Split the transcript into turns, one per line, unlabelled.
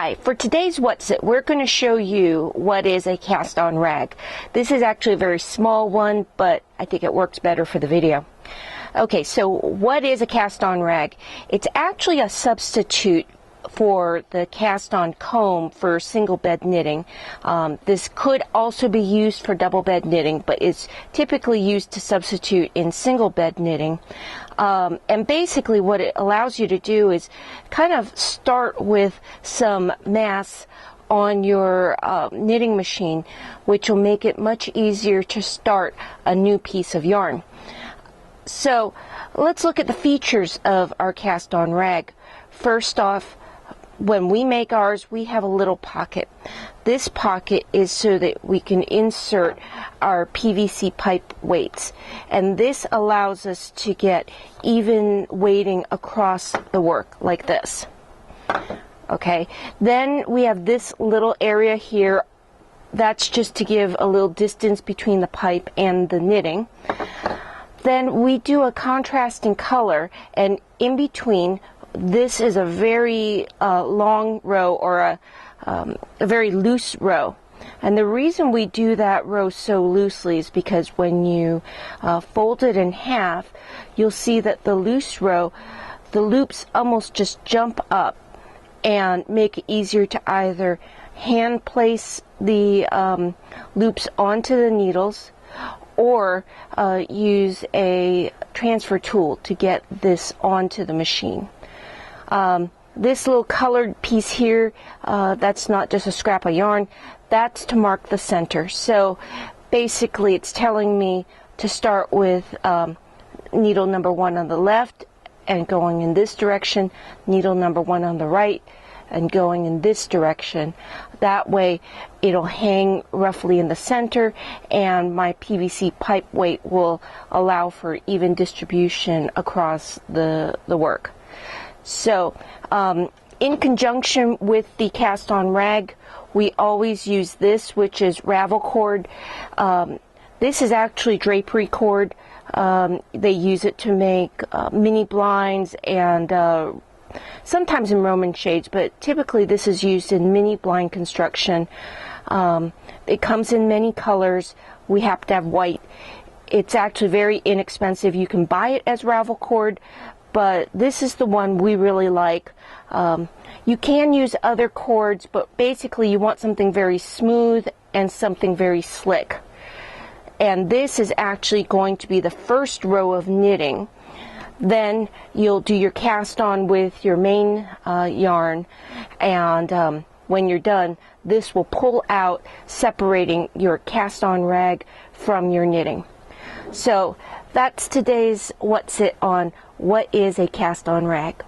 Hi, for today's What's It, we're going to show you what is a cast-on rag. This is actually a very small one, but I think it works better for the video. Okay, so what is a cast-on rag? It's actually a substitute for the cast-on comb for single bed knitting. This could also be used for double bed knitting, but it's typically used to substitute in single bed knitting. And basically what it allows you to do is kind of start with some mass on your knitting machine, which will make it much easier to start a new piece of yarn. So let's look at the features of our cast-on rag. First off, when we make ours, we have a little pocket. This pocket is so that we can insert our PVC pipe weights, and this allows us to get even weighting across the work like this. Okay, then we have this little area here. That's just to give a little distance between the pipe and the knitting. Then we do a contrasting color, and in between, this is a very long row, or a very loose row. And the reason we do that row so loosely is because when you fold it in half, you'll see that the loose row, the loops almost just jump up and make it easier to either hand place the loops onto the needles or use a transfer tool to get this onto the machine. This little colored piece here, that's not just a scrap of yarn, that's to mark the center. So basically it's telling me to start with needle number 1 on the left and going in this direction, needle number 1 on the right and going in this direction. That way it'll hang roughly in the center, and my PVC pipe weight will allow for even distribution across the work. So in conjunction with the cast-on rag, we always use this, which is Ravel Cord. This is actually drapery cord. They use it to make mini blinds and sometimes in Roman shades, but typically this is used in mini blind construction. It comes in many colors. We have to have white. It's actually very inexpensive. You can buy it as Ravel Cord, but this is the one we really like. You can use other cords, but basically you want something very smooth and something very slick. And this is actually going to be the first row of knitting. Then you'll do your cast on with your main yarn, and when you're done, this will pull out, separating your cast on rag from your knitting. So that's today's What's It on what is a cast on rag.